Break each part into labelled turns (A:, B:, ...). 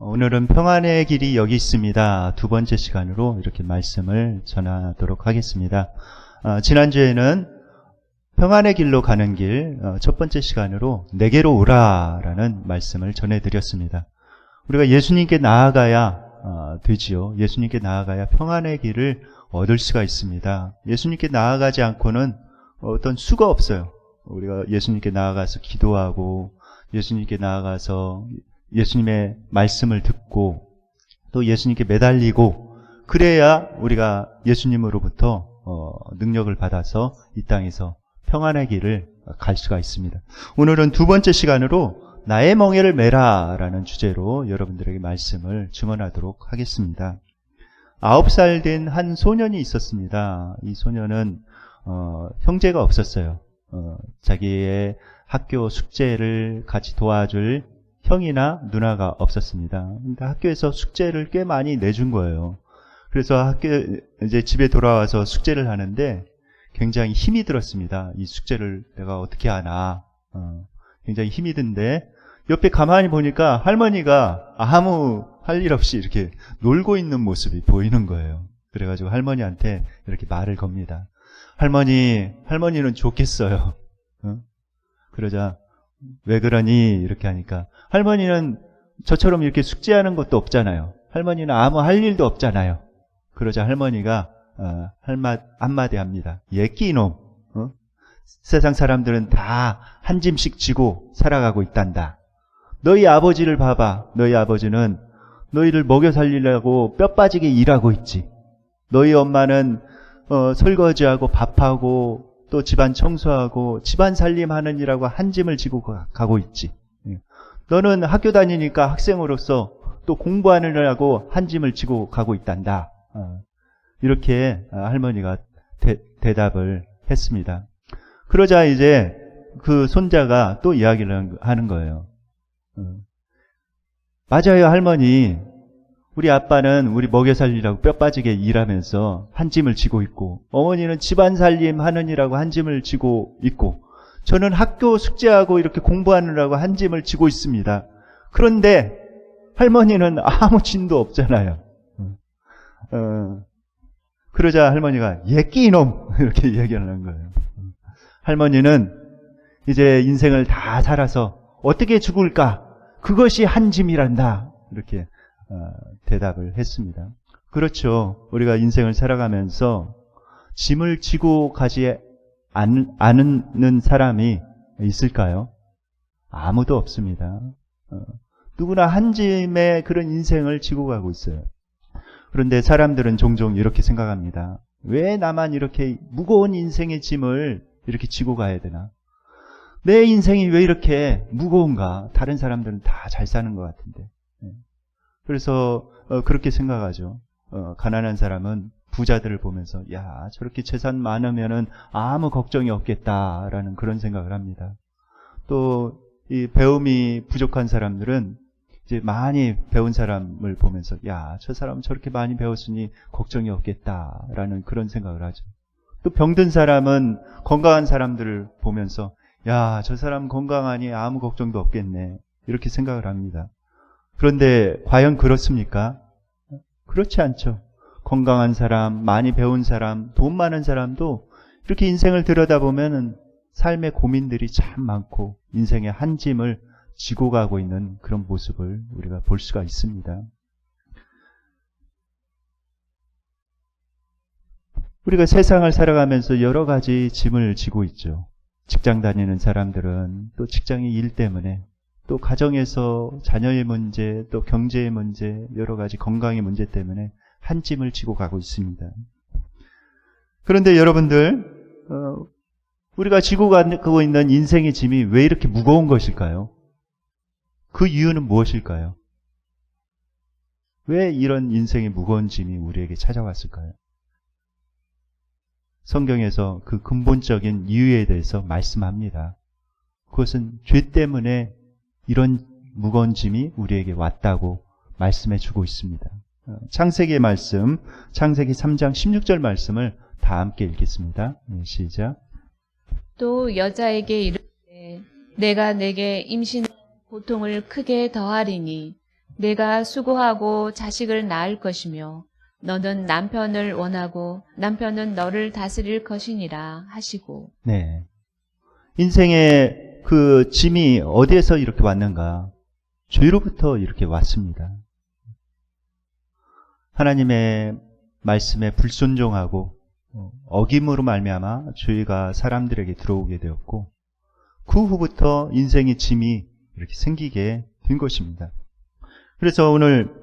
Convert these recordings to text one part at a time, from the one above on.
A: 오늘은 평안의 길이 여기 있습니다. 두 번째 시간으로 이렇게 말씀을 전하도록 하겠습니다. 지난주에는 평안의 길로 가는 길 첫 번째 시간으로 내게로 오라라는 말씀을 전해드렸습니다. 우리가 예수님께 나아가야 되지요. 예수님께 나아가야 평안의 길을 얻을 수가 있습니다. 예수님께 나아가지 않고는 어떤 수가 없어요. 우리가 예수님께 나아가서 기도하고 예수님께 나아가서 예수님의 말씀을 듣고 또 예수님께 매달리고 그래야 우리가 예수님으로부터 능력을 받아서 이 땅에서 평안의 길을 갈 수가 있습니다. 오늘은 두 번째 시간으로 나의 멍에를 메라 라는 주제로 여러분들에게 말씀을 증언하도록 하겠습니다. 9살 된 한 소년이 있었습니다. 이 소년은 형제가 없었어요. 자기의 학교 숙제를 같이 도와줄 형이나 누나가 없었습니다. 근데 학교에서 숙제를 꽤 많이 내준 거예요. 그래서 이제 집에 돌아와서 숙제를 하는데 굉장히 힘이 들었습니다. 이 숙제를 내가 어떻게 하나. 굉장히 힘이 든데 옆에 가만히 보니까 할머니가 아무 할 일 없이 이렇게 놀고 있는 모습이 보이는 거예요. 그래가지고 할머니한테 이렇게 말을 겁니다. 할머니는 좋겠어요. 그러자 왜 그러니? 이렇게 하니까 할머니는 저처럼 이렇게 숙제하는 것도 없잖아요. 할머니는 아무 할 일도 없잖아요. 그러자 할머니가 한마디 합니다. 예끼 이놈. 세상 사람들은 다 한 짐씩 지고 살아가고 있단다. 너희 아버지를 봐봐. 너희 아버지는 너희를 먹여 살리려고 뼈 빠지게 일하고 있지. 너희 엄마는 설거지하고 밥하고 또 집안 청소하고 집안 살림하는 일하고 한 짐을 지고 가고 있지. 너는 학교 다니니까 학생으로서 또 공부하느라고 한 짐을 지고 가고 있단다. 이렇게 할머니가 대답을 했습니다. 그러자 이제 그 손자가 또 이야기를 하는 거예요. 맞아요, 할머니. 우리 아빠는 우리 먹여 살리라고 뼈 빠지게 일하면서 한 짐을 지고 있고 어머니는 집안 살림 하느니라고 한 짐을 지고 있고 저는 학교 숙제하고 이렇게 공부하느라고 한 짐을 지고 있습니다. 그런데 할머니는 아무 짐도 없잖아요. 그러자 할머니가 예끼 이놈 이렇게 얘기하는 거예요. 할머니는 이제 인생을 다 살아서 어떻게 죽을까? 그것이 한 짐이란다. 이렇게 대답을 했습니다. 그렇죠. 우리가 인생을 살아가면서 짐을 지고 가지 않는 사람이 있을까요? 아무도 없습니다. 누구나 한 짐의 그런 인생을 지고 가고 있어요. 그런데 사람들은 종종 이렇게 생각합니다. 왜 나만 이렇게 무거운 인생의 짐을 이렇게 지고 가야 되나? 내 인생이 왜 이렇게 무거운가? 다른 사람들은 다 잘 사는 것 같은데. 그래서 그렇게 생각하죠. 가난한 사람은 부자들을 보면서 야 저렇게 재산 많으면은 아무 걱정이 없겠다라는 그런 생각을 합니다. 또 이 배움이 부족한 사람들은 이제 많이 배운 사람을 보면서 야 저 사람은 저렇게 많이 배웠으니 걱정이 없겠다라는 그런 생각을 하죠. 또 병든 사람은 건강한 사람들을 보면서 야 저 사람 건강하니 아무 걱정도 없겠네 이렇게 생각을 합니다. 그런데 과연 그렇습니까? 그렇지 않죠. 건강한 사람, 많이 배운 사람, 돈 많은 사람도 이렇게 인생을 들여다보면 삶의 고민들이 참 많고 인생의 한 짐을 지고 가고 있는 그런 모습을 우리가 볼 수가 있습니다. 우리가 세상을 살아가면서 여러 가지 짐을 지고 있죠. 직장 다니는 사람들은 또 직장의 일 때문에 또 가정에서 자녀의 문제, 또 경제의 문제, 여러 가지 건강의 문제 때문에 한 짐을 지고 가고 있습니다. 그런데 여러분들, 우리가 지고 가고 있는 인생의 짐이 왜 이렇게 무거운 것일까요? 그 이유는 무엇일까요? 왜 이런 인생의 무거운 짐이 우리에게 찾아왔을까요? 성경에서 그 근본적인 이유에 대해서 말씀합니다. 그것은 죄 때문에 이런 무거운 짐이 우리에게 왔다고 말씀해 주고 있습니다. 창세기의 말씀, 창세기 3장 16절 말씀을 다 함께 읽겠습니다. 시작.
B: 또 여자에게 이르되 내가 내게 임신 고통을 크게 더하리니 내가 수고하고 자식을 낳을 것이며 너는 남편을 원하고 남편은 너를 다스릴 것이니라 하시고.
A: 네. 인생의 그 짐이 어디에서 이렇게 왔는가? 죄로부터 이렇게 왔습니다. 하나님의 말씀에 불순종하고 어김으로 말미암아 죄가 사람들에게 들어오게 되었고, 그 후부터 인생의 짐이 이렇게 생기게 된 것입니다. 그래서 오늘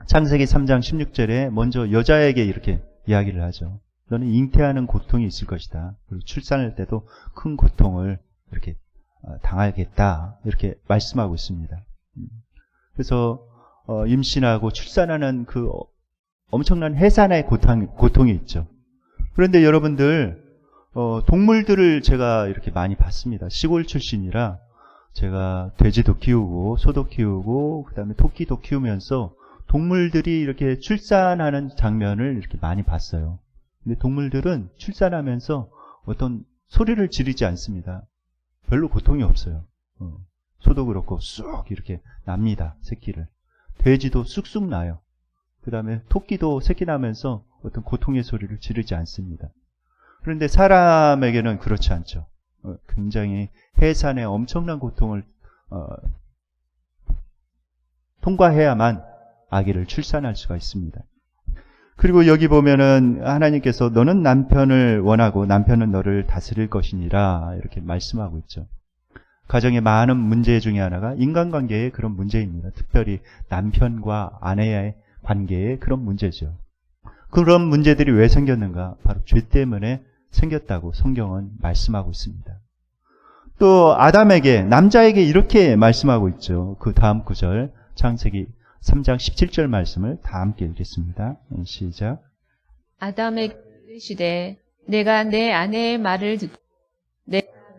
A: 창세기 3장 16절에 먼저 여자에게 이렇게 이야기를 하죠. 너는 잉태하는 고통이 있을 것이다. 그리고 출산할 때도 큰 고통을 이렇게 당하겠다. 이렇게 말씀하고 있습니다. 그래서 임신하고 출산하는 그 엄청난 해산의 고통이 있죠. 그런데 여러분들 동물들을 제가 이렇게 많이 봤습니다. 시골 출신이라 제가 돼지도 키우고 소도 키우고 그다음에 토끼도 키우면서 동물들이 이렇게 출산하는 장면을 이렇게 많이 봤어요. 근데 동물들은 출산하면서 어떤 소리를 지르지 않습니다. 별로 고통이 없어요. 소도 그렇고 쑥 이렇게 납니다. 새끼를. 돼지도 쑥쑥 나요. 그 다음에 토끼도 새끼 나면서 어떤 고통의 소리를 지르지 않습니다. 그런데 사람에게는 그렇지 않죠. 굉장히 해산의 엄청난 고통을 통과해야만 아기를 출산할 수가 있습니다. 그리고 여기 보면은 하나님께서 너는 남편을 원하고 남편은 너를 다스릴 것이니라 이렇게 말씀하고 있죠. 가정의 많은 문제 중에 하나가 인간관계의 그런 문제입니다. 특별히 남편과 아내의 관계의 그런 문제죠. 그런 문제들이 왜 생겼는가? 바로 죄 때문에 생겼다고 성경은 말씀하고 있습니다. 또 아담에게, 남자에게 이렇게 말씀하고 있죠. 그 다음 구절 창세기 3장 17절 말씀을 다 함께 읽겠습니다. 시작.
B: 아담에게 이르시되 내가 내 아내의 말을 듣고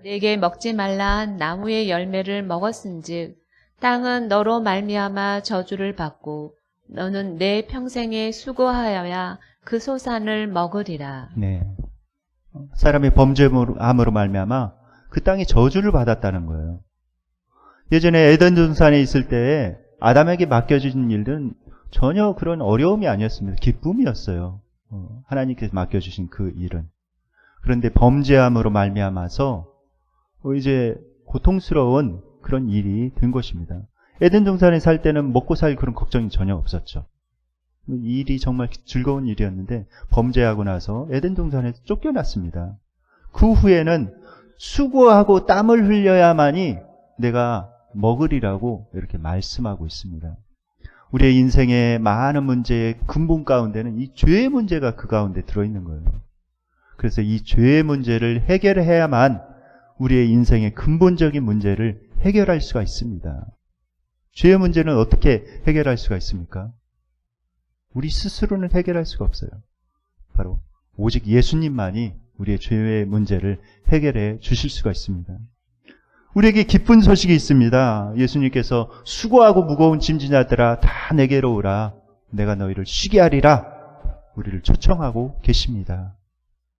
B: 내게 먹지 말라 한 나무의 열매를 먹었은즉 땅은 너로 말미암아 저주를 받고 너는 내 평생에 수고하여야 그 소산을 먹으리라.
A: 네. 사람이 범죄함으로 말미암아 그 땅이 저주를 받았다는 거예요. 예전에 에덴 동산에 있을 때 아담에게 맡겨진 일들은 전혀 그런 어려움이 아니었습니다. 기쁨이었어요. 하나님께서 맡겨주신 그 일은. 그런데 범죄함으로 말미암아서 이제 고통스러운 그런 일이 된 것입니다. 에덴 동산에 살 때는 먹고 살 그런 걱정이 전혀 없었죠. 이 일이 정말 즐거운 일이었는데 범죄하고 나서 에덴 동산에서 쫓겨났습니다. 그 후에는 수고하고 땀을 흘려야만이 내가 먹으리라고 이렇게 말씀하고 있습니다. 우리의 인생의 많은 문제의 근본 가운데는 이 죄의 문제가 그 가운데 들어있는 거예요. 그래서 이 죄의 문제를 해결해야만 우리의 인생의 근본적인 문제를 해결할 수가 있습니다. 죄의 문제는 어떻게 해결할 수가 있습니까? 우리 스스로는 해결할 수가 없어요. 바로 오직 예수님만이 우리의 죄의 문제를 해결해 주실 수가 있습니다. 우리에게 기쁜 소식이 있습니다. 예수님께서 수고하고 무거운 짐진자들아 다 내게로 오라. 내가 너희를 쉬게 하리라. 우리를 초청하고 계십니다.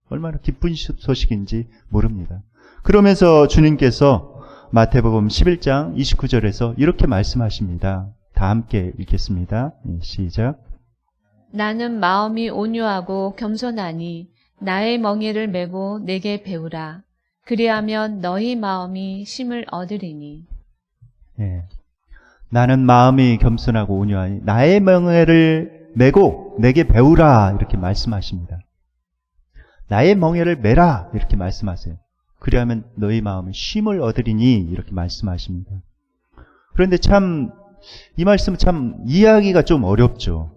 A: 얼마나 기쁜 소식인지 모릅니다. 그러면서 주님께서 마태복음 11장 29절에서 이렇게 말씀하십니다. 다 함께 읽겠습니다. 시작.
B: 나는 마음이 온유하고 겸손하니 나의 멍에를 메고 내게 배우라. 그리하면 너희 마음이 쉼을 얻으리니.
A: 네. 나는 마음이 겸손하고 온유하니 나의 멍에를 메고 내게 배우라 이렇게 말씀하십니다. 나의 멍에를 메라 이렇게 말씀하세요. 그리하면 너희 마음은 쉼을 얻으리니 이렇게 말씀하십니다. 그런데 참 이 말씀은 참 이해하기가 좀 어렵죠.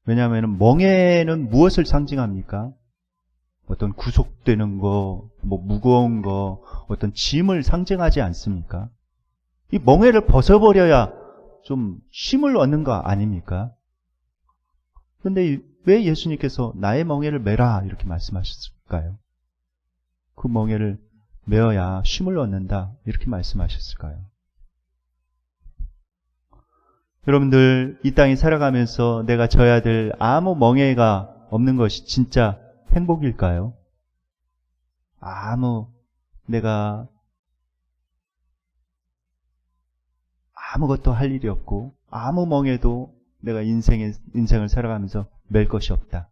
A: 왜냐하면 멍에는 무엇을 상징합니까? 어떤 구속되는 거, 무거운 거, 어떤 짐을 상징하지 않습니까? 이 멍에를 벗어버려야 좀 쉼을 얻는 거 아닙니까? 그런데 왜 예수님께서 나의 멍에를 메라 이렇게 말씀하셨을까요? 그 멍에를 메어야 쉼을 얻는다 이렇게 말씀하셨을까요? 여러분들 이 땅에 살아가면서 내가 져야 될 아무 멍에가 없는 것이 진짜 행복일까요? 내가 아무것도 할 일이 없고 아무 멍에도 내가 인생을 살아가면서 맬 것이 없다.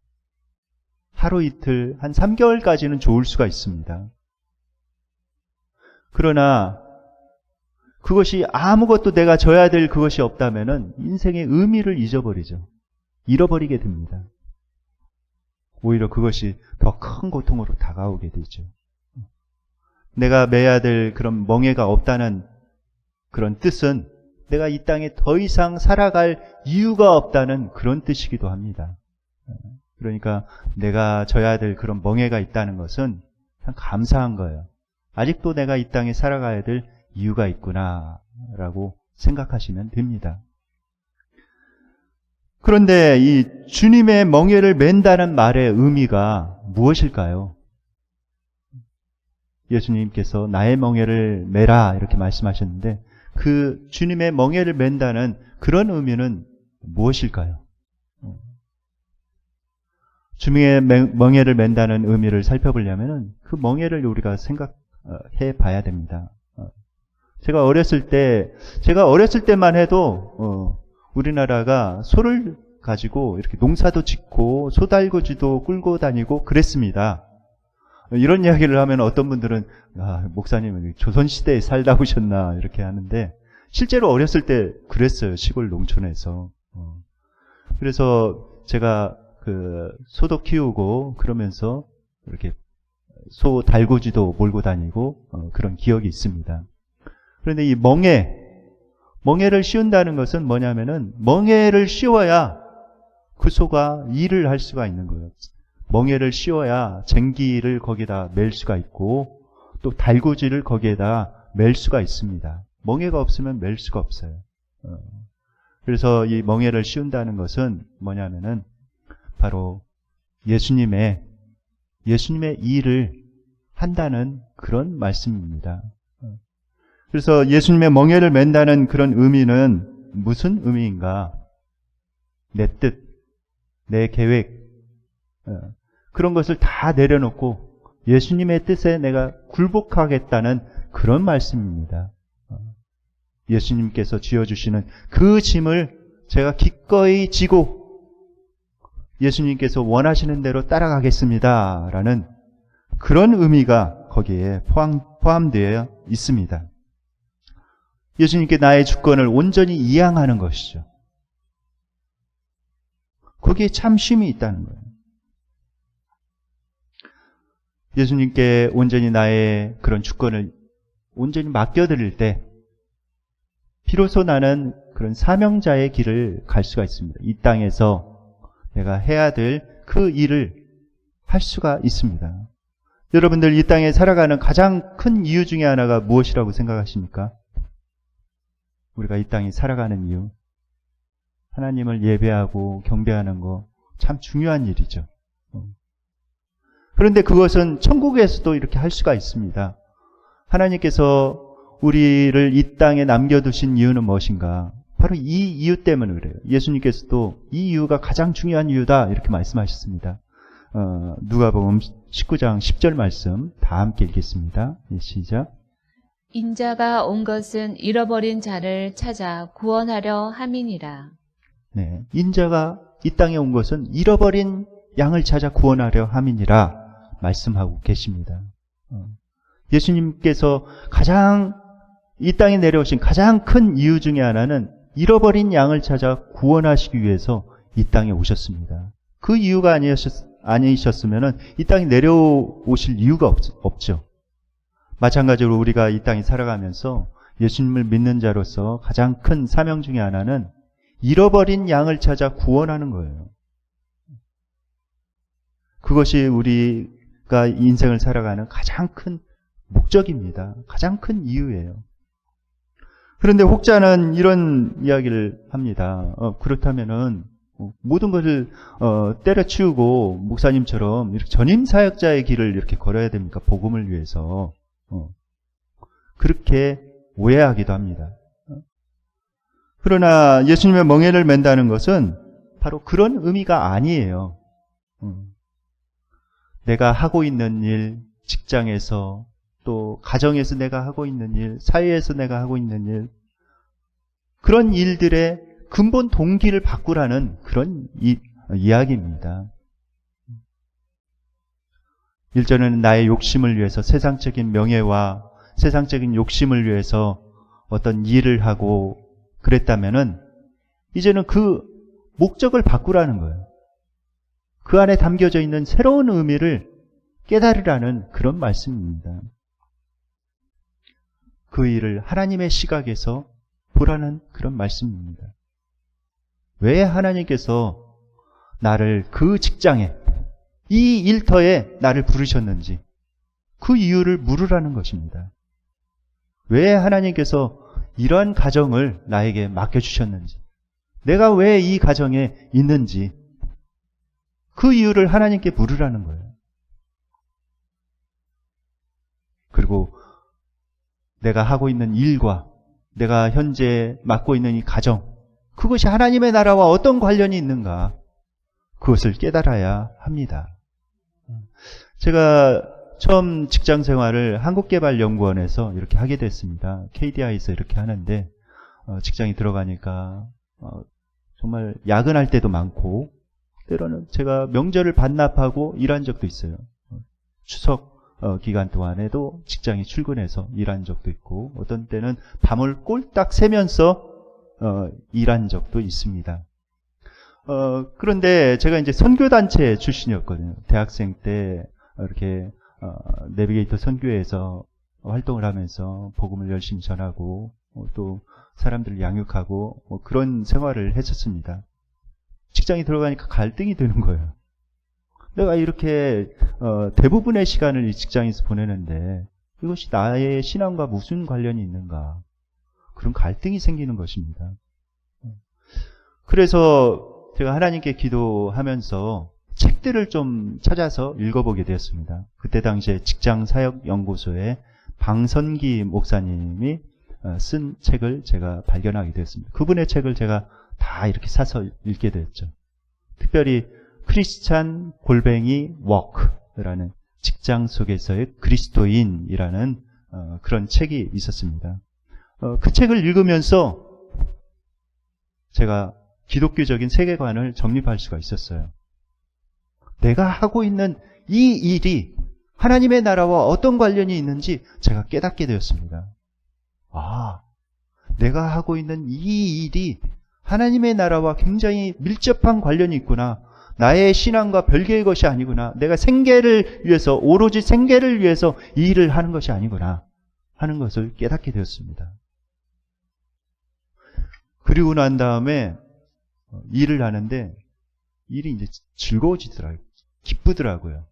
A: 하루 이틀, 한 3개월까지는 좋을 수가 있습니다. 그러나 그것이 아무것도 내가 져야 될 그것이 없다면은 인생의 의미를 잊어버리죠. 잃어버리게 됩니다. 오히려 그것이 더 큰 고통으로 다가오게 되죠. 내가 매야 될 그런 멍에가 없다는 그런 뜻은 내가 이 땅에 더 이상 살아갈 이유가 없다는 그런 뜻이기도 합니다. 그러니까 내가 져야 될 그런 멍에가 있다는 것은 참 감사한 거예요. 아직도 내가 이 땅에 살아가야 될 이유가 있구나 라고 생각하시면 됩니다. 그런데 이 주님의 멍에를 맨다는 말의 의미가 무엇일까요? 예수님께서 나의 멍에를 매라 이렇게 말씀하셨는데 그 주님의 멍에를 맨다는 그런 의미는 무엇일까요? 주님의 멍에를 맨다는 의미를 살펴보려면 그 멍에를 우리가 생각해 봐야 됩니다. 제가 어렸을 때만 해도 우리나라가 소를 가지고 이렇게 농사도 짓고 소달구지도 끌고 다니고 그랬습니다. 이런 이야기를 하면 어떤 분들은 목사님은 조선시대에 살다 오셨나 이렇게 하는데 실제로 어렸을 때 그랬어요. 시골 농촌에서. 그래서 제가 그 소도 키우고 그러면서 이렇게 소 달구지도 몰고 다니고 그런 기억이 있습니다. 그런데 이 멍에를 씌운다는 것은 뭐냐면은 멍에를 씌워야 그 소가 일을 할 수가 있는 거예요. 멍에를 씌워야 쟁기를 거기다 맬 수가 있고 또 달구지를 거기에다 맬 수가 있습니다. 멍에가 없으면 맬 수가 없어요. 그래서 이 멍에를 씌운다는 것은 뭐냐면은 바로 예수님의 일을 한다는 그런 말씀입니다. 그래서 예수님의 멍에를 맨다는 그런 의미는 무슨 의미인가? 내 뜻, 내 계획, 그런 것을 다 내려놓고 예수님의 뜻에 내가 굴복하겠다는 그런 말씀입니다. 예수님께서 지어주시는 그 짐을 제가 기꺼이 지고 예수님께서 원하시는 대로 따라가겠습니다. 라는 그런 의미가 거기에 포함되어 있습니다. 예수님께 나의 주권을 온전히 이양하는 것이죠. 거기에 참 쉼이 있다는 거예요. 예수님께 온전히 나의 그런 주권을 온전히 맡겨드릴 때 비로소 나는 그런 사명자의 길을 갈 수가 있습니다. 이 땅에서 내가 해야 될 그 일을 할 수가 있습니다. 여러분들 이 땅에 살아가는 가장 큰 이유 중에 하나가 무엇이라고 생각하십니까? 우리가 이 땅에 살아가는 이유, 하나님을 예배하고 경배하는 거 참 중요한 일이죠. 그런데 그것은 천국에서도 이렇게 할 수가 있습니다. 하나님께서 우리를 이 땅에 남겨두신 이유는 무엇인가? 바로 이 이유 때문에 그래요. 예수님께서도 이 이유가 가장 중요한 이유다 이렇게 말씀하셨습니다. 누가복음 19장 10절 말씀 다 함께 읽겠습니다. 시작.
B: 인자가 온 것은 잃어버린 자를 찾아 구원하려 함이니라.
A: 네, 인자가 이 땅에 온 것은 잃어버린 양을 찾아 구원하려 함이니라 말씀하고 계십니다. 예수님께서 이 땅에 내려오신 가장 큰 이유 중에 하나는 잃어버린 양을 찾아 구원하시기 위해서 이 땅에 오셨습니다. 그 이유가 아니셨으면 이 땅에 내려오실 이유가 없죠. 마찬가지로 우리가 이 땅에 살아가면서 예수님을 믿는 자로서 가장 큰 사명 중에 하나는 잃어버린 양을 찾아 구원하는 거예요. 그것이 우리가 인생을 살아가는 가장 큰 목적입니다. 가장 큰 이유예요. 그런데 혹자는 이런 이야기를 합니다. 그렇다면은 모든 것을 때려치우고 목사님처럼 이렇게 전임 사역자의 길을 이렇게 걸어야 됩니까? 복음을 위해서. 그렇게 오해하기도 합니다. 그러나 예수님의 멍에를 맨다는 것은 바로 그런 의미가 아니에요. 내가 하고 있는 일, 직장에서 또 가정에서 내가 하고 있는 일, 사회에서 내가 하고 있는 일, 그런 일들에 근본 동기를 바꾸라는 그런 이야기입니다. 1절에는 나의 욕심을 위해서, 세상적인 명예와 세상적인 욕심을 위해서 어떤 일을 하고 그랬다면은 이제는 그 목적을 바꾸라는 거예요. 그 안에 담겨져 있는 새로운 의미를 깨달으라는 그런 말씀입니다. 그 일을 하나님의 시각에서 보라는 그런 말씀입니다. 왜 하나님께서 나를 그 직장에, 이 일터에 나를 부르셨는지 그 이유를 물으라는 것입니다. 왜 하나님께서 이러한 가정을 나에게 맡겨주셨는지, 내가 왜 이 가정에 있는지 그 이유를 하나님께 물으라는 거예요. 그리고 내가 하고 있는 일과 내가 현재 맡고 있는 이 가정, 그것이 하나님의 나라와 어떤 관련이 있는가, 그것을 깨달아야 합니다. 제가 처음 직장 생활을 한국개발연구원에서 이렇게 하게 됐습니다. KDI에서 이렇게 하는데 직장에 들어가니까 정말 야근할 때도 많고, 때로는 제가 명절을 반납하고 일한 적도 있어요. 추석 기간 동안에도 직장에 출근해서 일한 적도 있고, 어떤 때는 밤을 꼴딱 새면서 일한 적도 있습니다. 그런데 제가 이제 선교단체 출신이었거든요. 대학생 때 이렇게 내비게이터 선교회에서 활동을 하면서 복음을 열심히 전하고 또 사람들을 양육하고 그런 생활을 했었습니다. 직장에 들어가니까 갈등이 되는 거예요. 내가 이렇게 대부분의 시간을 이 직장에서 보내는데 이것이 나의 신앙과 무슨 관련이 있는가, 그런 갈등이 생기는 것입니다. 그래서 제가 하나님께 기도하면서 책들을 좀 찾아서 읽어보게 되었습니다. 그때 당시에 직장사역연구소의 방선기 목사님이 쓴 책을 제가 발견하게 되었습니다. 그분의 책을 제가 다 이렇게 사서 읽게 되었죠. 특별히 크리스찬 골뱅이 워크라는 직장 속에서의 그리스도인이라는 그런 책이 있었습니다. 그 책을 읽으면서 제가 기독교적인 세계관을 정립할 수가 있었어요. 내가 하고 있는 이 일이 하나님의 나라와 어떤 관련이 있는지 제가 깨닫게 되었습니다. 아, 내가 하고 있는 이 일이 하나님의 나라와 굉장히 밀접한 관련이 있구나. 나의 신앙과 별개의 것이 아니구나. 내가 생계를 위해서, 오로지 생계를 위해서 이 일을 하는 것이 아니구나 하는 것을 깨닫게 되었습니다. 그리고 난 다음에 일을 하는데 일이 이제 즐거워지더라고요. 기쁘더라고요.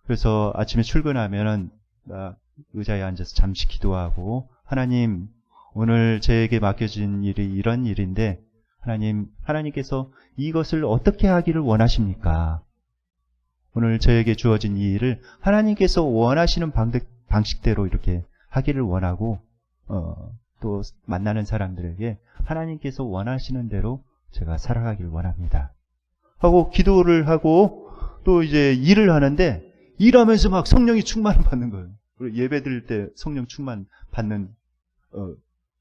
A: 그래서 아침에 출근하면은 의자에 앉아서 잠시 기도하고, 하나님, 오늘 저에게 맡겨진 일이 이런 일인데 하나님께서 이것을 어떻게 하기를 원하십니까? 오늘 저에게 주어진 이 일을 하나님께서 원하시는 방식대로 이렇게 하기를 원하고, 또 만나는 사람들에게 하나님께서 원하시는 대로 제가 살아가기를 원합니다 하고 기도를 하고, 또 이제 일을 하는데 일하면서 막 성령이 충만을 받는 거예요. 예배 드릴 때 성령 충만 받는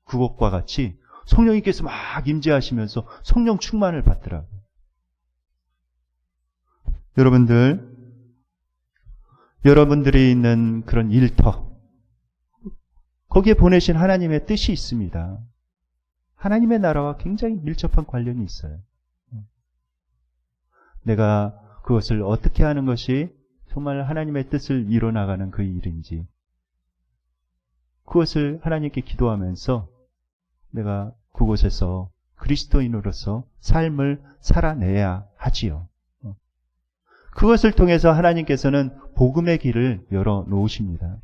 A: 그것과 같이 성령님께서 막 임재하시면서 성령 충만을 받더라고요. 여러분들이 있는 그런 일터, 거기에 보내신 하나님의 뜻이 있습니다. 하나님의 나라와 굉장히 밀접한 관련이 있어요. 내가 그것을 어떻게 하는 것이 정말 하나님의 뜻을 이뤄나가는 그 일인지, 그것을 하나님께 기도하면서 내가 그곳에서 그리스도인으로서 삶을 살아내야 하지요. 그것을 통해서 하나님께서는 복음의 길을 열어 놓으십니다.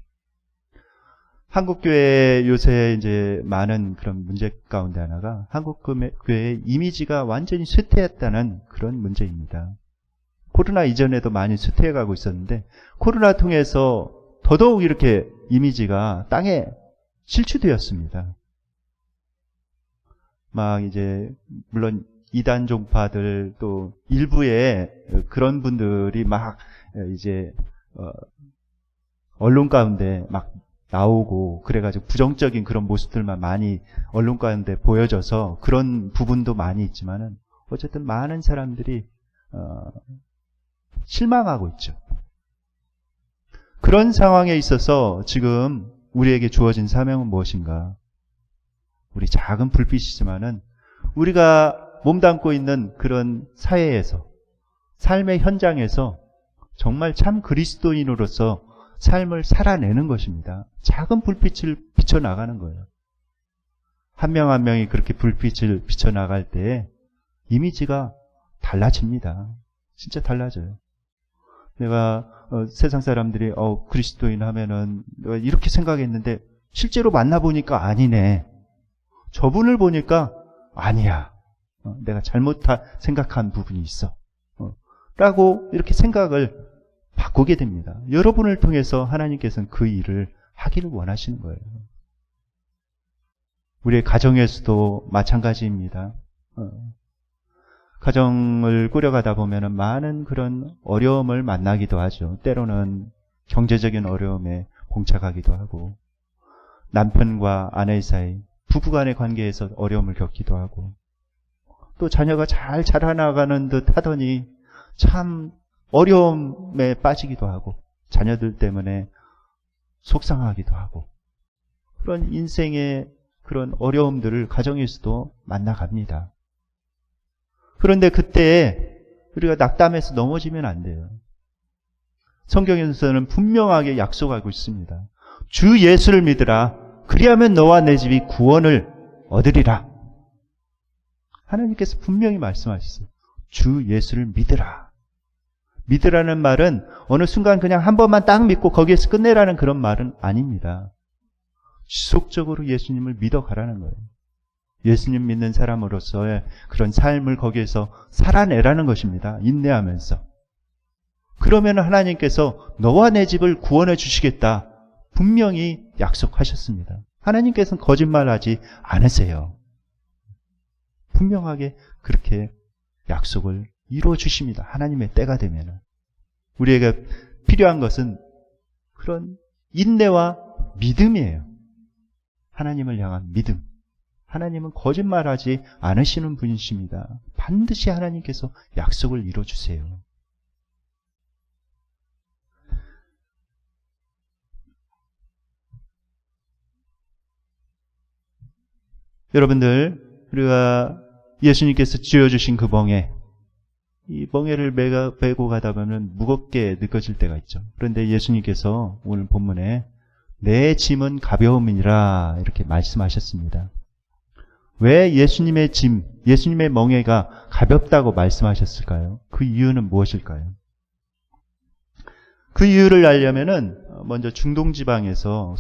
A: 한국교회 요새 이제 많은 그런 문제 가운데 하나가 한국교회의 이미지가 완전히 쇠퇴했다는 그런 문제입니다. 코로나 이전에도 많이 쇠퇴해가고 있었는데 코로나 통해서 더더욱 이렇게 이미지가 땅에 실추되었습니다. 막 이제 물론 이단 종파들 또 일부의 그런 분들이 막 이제 언론 가운데 막 나오고 그래가지고 부정적인 그런 모습들만 많이 언론 가운데 보여져서 그런 부분도 많이 있지만은 어쨌든 많은 사람들이 실망하고 있죠. 그런 상황에 있어서 지금 우리에게 주어진 사명은 무엇인가? 우리 작은 불빛이지만은 우리가 몸담고 있는 그런 사회에서, 삶의 현장에서 정말 참 그리스도인으로서 삶을 살아내는 것입니다. 작은 불빛을 비춰나가는 거예요. 한 명 한 명이 그렇게 불빛을 비춰나갈 때 이미지가 달라집니다. 진짜 달라져요. 내가 세상 사람들이 그리스도인 하면은 내가 이렇게 생각했는데 실제로 만나보니까 아니네. 저분을 보니까 아니야. 내가 잘못 생각한 부분이 있어. 라고 이렇게 생각을 바꾸게 됩니다. 여러분을 통해서 하나님께서는 그 일을 하기를 원하시는 거예요. 우리의 가정에서도 마찬가지입니다. 가정을 꾸려가다 보면 많은 그런 어려움을 만나기도 하죠. 때로는 경제적인 어려움에 봉착하기도 하고, 남편과 아내 사이, 부부간의 관계에서 어려움을 겪기도 하고, 또 자녀가 잘 자라나가는 듯 하더니 참 어려움에 빠지기도 하고, 자녀들 때문에 속상하기도 하고, 그런 인생의 그런 어려움들을 가정에서도 만나갑니다. 그런데 그때 우리가 낙담해서 넘어지면 안 돼요. 성경에서는 분명하게 약속하고 있습니다. 주 예수를 믿으라. 그리하면 너와 내 집이 구원을 얻으리라. 하나님께서 분명히 말씀하셨어요. 주 예수를 믿으라. 믿으라는 말은 어느 순간 그냥 한 번만 딱 믿고 거기에서 끝내라는 그런 말은 아닙니다. 지속적으로 예수님을 믿어가라는 거예요. 예수님 믿는 사람으로서의 그런 삶을 거기에서 살아내라는 것입니다. 인내하면서. 그러면 하나님께서 너와 내 집을 구원해 주시겠다. 분명히 약속하셨습니다. 하나님께서는 거짓말하지 않으세요. 분명하게 그렇게 약속을 이루어 주십니다. 하나님의 때가 되면. 우리에게 필요한 것은 그런 인내와 믿음이에요. 하나님을 향한 믿음. 하나님은 거짓말하지 않으시는 분이십니다. 반드시 하나님께서 약속을 이루어주세요. 여러분들, 우리가 예수님께서 지어주신 그 멍에, 이 멍에를 메고 가다 보면 무겁게 느껴질 때가 있죠. 그런데 예수님께서 오늘 본문에 내 짐은 가벼움이니라 이렇게 말씀하셨습니다. 왜 예수님의 짐, 예수님의 멍에가 가볍다고 말씀하셨을까요? 그 이유는 무엇일까요? 그 이유를 알려면은 먼저 중동 지방에서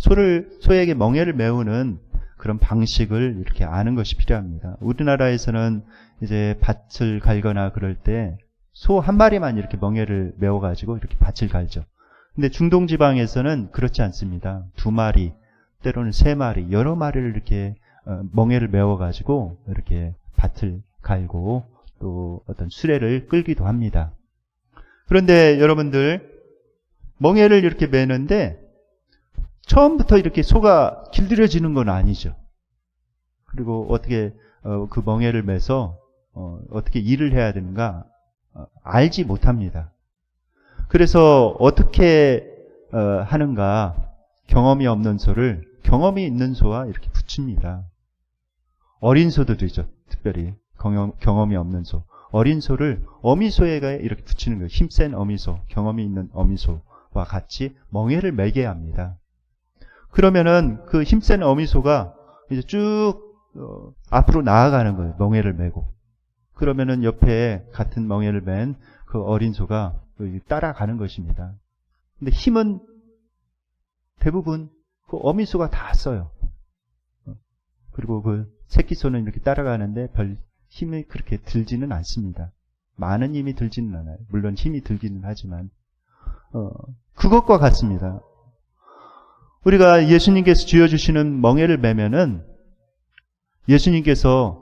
A: 소에게 멍에를 메우는 그런 방식을 이렇게 아는 것이 필요합니다. 우리나라에서는 이제 밭을 갈거나 그럴 때 소 한 마리만 이렇게 멍에를 메워가지고 이렇게 밭을 갈죠. 근데 중동 지방에서는 그렇지 않습니다. 2마리, 때로는 3마리, 여러 마리를 이렇게 멍에를 메워가지고 이렇게 밭을 갈고 또 어떤 수레를 끌기도 합니다. 그런데 여러분들, 멍에를 이렇게 매는데 처음부터 이렇게 소가 길들여지는 건 아니죠. 그리고 어떻게 그 멍에를 매서 어떻게 일을 해야 되는가 알지 못합니다. 그래서 어떻게 하는가, 경험이 없는 소를 경험이 있는 소와 이렇게 붙입니다. 어린 소들이죠. 특별히 경험이 없는 소. 어린 소를 어미소에게 이렇게 붙이는 거예요. 힘센 어미소, 경험이 있는 어미소와 같이 멍에를 매게 합니다. 그러면은 그 힘센 어미소가 이제 쭉 앞으로 나아가는 거예요. 멍에를 메고. 그러면은 옆에 같은 멍에를 맨 그 어린 소가 따라가는 것입니다. 근데 힘은 대부분 그 어미소가 다 써요. 그리고 그 새끼소는 이렇게 따라가는데 별 힘이 그렇게 들지는 않습니다. 많은 힘이 들지는 않아요. 물론 힘이 들기는 하지만 그것과 같습니다. 우리가 예수님께서 쥐어주시는 멍에를 매면은 예수님께서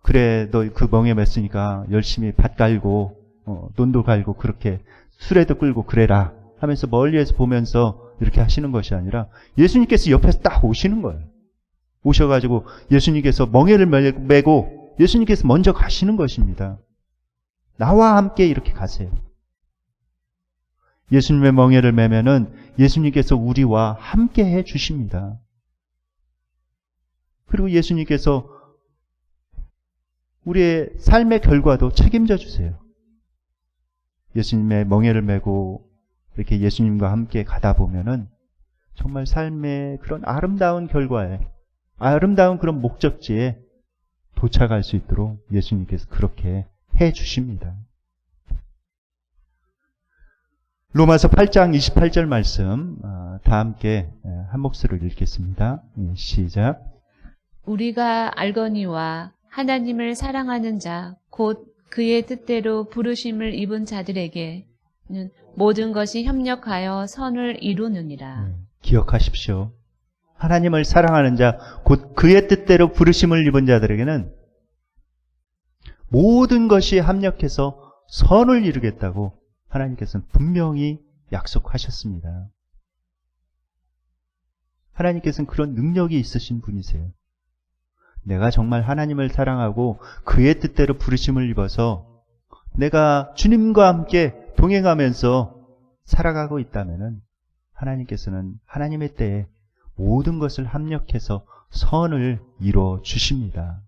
A: 그래 너 그 멍에 맸으니까 열심히 밭 갈고 논도 갈고 그렇게 수레도 끌고 그래라 하면서 멀리에서 보면서 이렇게 하시는 것이 아니라 예수님께서 옆에서 딱 오시는 거예요. 오셔가지고 예수님께서 멍에를 메고 예수님께서 먼저 가시는 것입니다. 나와 함께 이렇게 가세요. 예수님의 멍에를 메면은 예수님께서 우리와 함께 해 주십니다. 그리고 예수님께서 우리의 삶의 결과도 책임져 주세요. 예수님의 멍에를 메고 이렇게 예수님과 함께 가다 보면은 정말 삶의 그런 아름다운 결과에, 아름다운 그런 목적지에 도착할 수 있도록 예수님께서 그렇게 해 주십니다. 로마서 8장 28절 말씀 다 함께 한 목소리로 읽겠습니다. 시작.
B: 우리가 알거니와 하나님을 사랑하는 자, 곧 그의 뜻대로 부르심을 입은 자들에게는 모든 것이 협력하여 선을 이루느니라.
A: 기억하십시오. 하나님을 사랑하는 자, 곧 그의 뜻대로 부르심을 입은 자들에게는 모든 것이 합력해서 선을 이루겠다고 하나님께서는 분명히 약속하셨습니다. 하나님께서는 그런 능력이 있으신 분이세요. 내가 정말 하나님을 사랑하고 그의 뜻대로 부르심을 입어서 내가 주님과 함께 동행하면서 살아가고 있다면 하나님께서는 하나님의 때에 모든 것을 합력해서 선을 이루어 주십니다.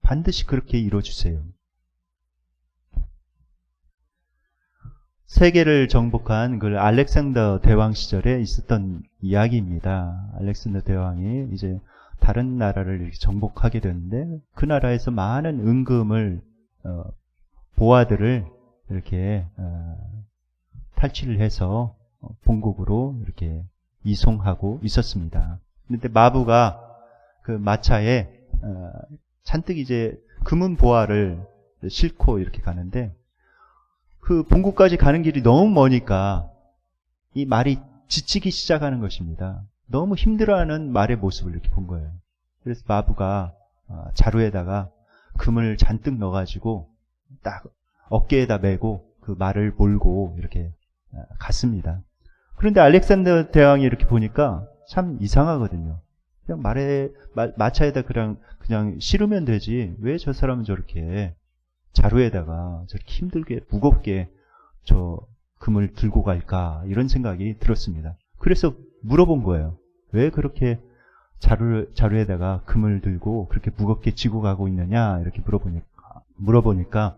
A: 반드시 그렇게 이루어 주세요. 세계를 정복한 그 알렉산더 대왕 시절에 있었던 이야기입니다. 알렉산더 대왕이 이제 다른 나라를 이렇게 정복하게 되는데 그 나라에서 많은 은금을 보화들을 이렇게 탈취를 해서 본국으로 이렇게 이송하고 있었습니다. 그런데 마부가 그 마차에 잔뜩 이제 금은 보화를 싣고 이렇게 가는데 그 본국까지 가는 길이 너무 머니까 이 말이 지치기 시작하는 것입니다. 너무 힘들어하는 말의 모습을 이렇게 본 거예요. 그래서 마부가 자루에다가 금을 잔뜩 넣어가지고 딱 어깨에다 메고 그 말을 몰고 이렇게 갔습니다. 그런데 알렉산더 대왕이 이렇게 보니까 참 이상하거든요. 그냥 마차에다 그냥 실으면 되지. 왜 저 사람은 저렇게 자루에다가 저렇게 힘들게 무겁게 저 금을 들고 갈까 이런 생각이 들었습니다. 그래서 물어본 거예요. 왜 그렇게 자루에다가 금을 들고 그렇게 무겁게 지고 가고 있느냐 이렇게 물어보니까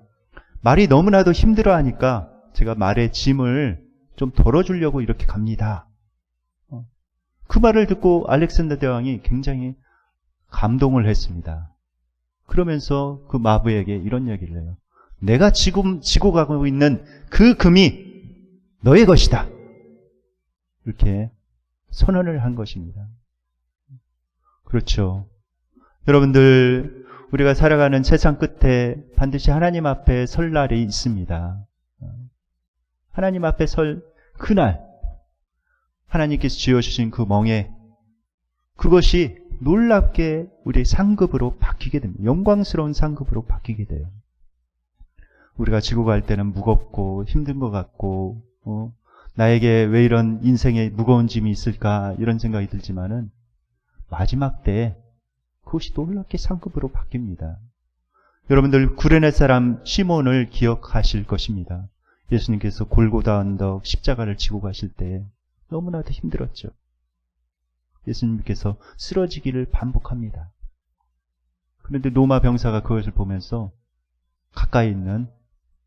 A: 말이 너무나도 힘들어하니까 제가 말의 짐을 좀 덜어주려고 이렇게 갑니다. 그 말을 듣고 알렉산더 대왕이 굉장히 감동을 했습니다. 그러면서 그 마부에게 이런 얘기를 해요. 내가 지금 지고 가고 있는 그 금이 너의 것이다. 이렇게 선언을 한 것입니다. 그렇죠. 여러분들, 우리가 살아가는 세상 끝에 반드시 하나님 앞에 설 날이 있습니다. 하나님 앞에 설 그날, 하나님께서 지어주신 그 멍에 그것이 놀랍게 우리의 상급으로 바뀌게 됩니다. 영광스러운 상급으로 바뀌게 돼요. 우리가 지고 갈 때는 무겁고 힘든 것 같고 나에게 왜 이런 인생에 무거운 짐이 있을까 이런 생각이 들지만은 마지막 때에 그것이 놀랍게 상급으로 바뀝니다. 여러분들 구레네 사람 시몬을 기억하실 것입니다. 예수님께서 골고다 언덕 십자가를 지고 가실 때 너무나도 힘들었죠. 예수님께서 쓰러지기를 반복합니다. 그런데 로마 병사가 그것을 보면서 가까이 있는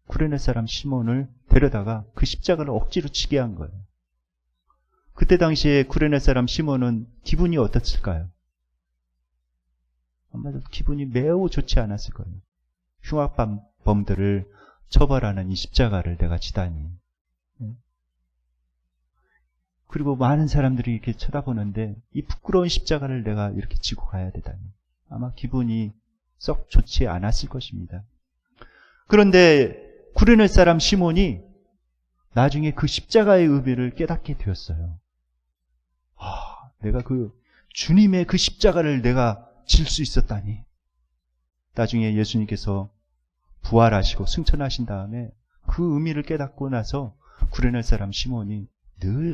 A: 구레네 사람 시몬을 데려다가 그 십자가를 억지로 치게 한 거예요. 그때 당시에 구레네 사람 시몬은 기분이 어떻을까요? 아마도 기분이 매우 좋지 않았을 거예요. 흉악범들을 처벌하는 이 십자가를 내가 지다니. 그리고 많은 사람들이 이렇게 쳐다보는데 이 부끄러운 십자가를 내가 이렇게 지고 가야 되다니. 아마 기분이 썩 좋지 않았을 것입니다. 그런데 구레네 사람 시몬이 나중에 그 십자가의 의미를 깨닫게 되었어요. 내가 그 주님의 그 십자가를 내가 질 수 있었다니. 나중에 예수님께서 부활하시고 승천하신 다음에 그 의미를 깨닫고 나서 구레네 사람 시몬이 늘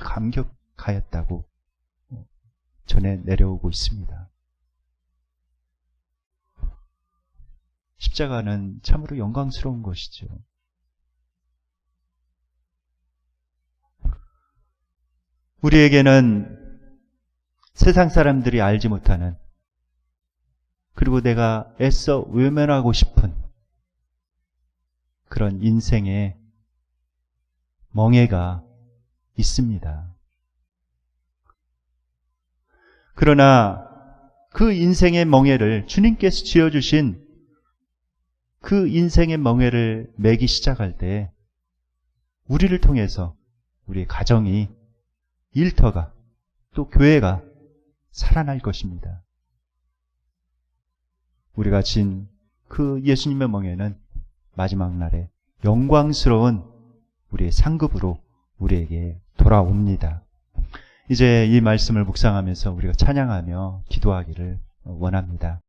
A: 가였다고 전해 내려오고 있습니다. 십자가는 참으로 영광스러운 것이죠. 우리에게는 세상 사람들이 알지 못하는, 그리고 내가 애써 외면하고 싶은 그런 인생의 멍해가 있습니다. 그러나 그 인생의 멍해를, 주님께서 지어주신 그 인생의 멍해를 매기 시작할 때 우리를 통해서 우리 가정이, 일터가, 또 교회가 살아날 것입니다. 우리가 진 그 예수님의 멍에는 마지막 날에 영광스러운 우리의 상급으로 우리에게 돌아옵니다. 이제 이 말씀을 묵상하면서 우리가 찬양하며 기도하기를 원합니다.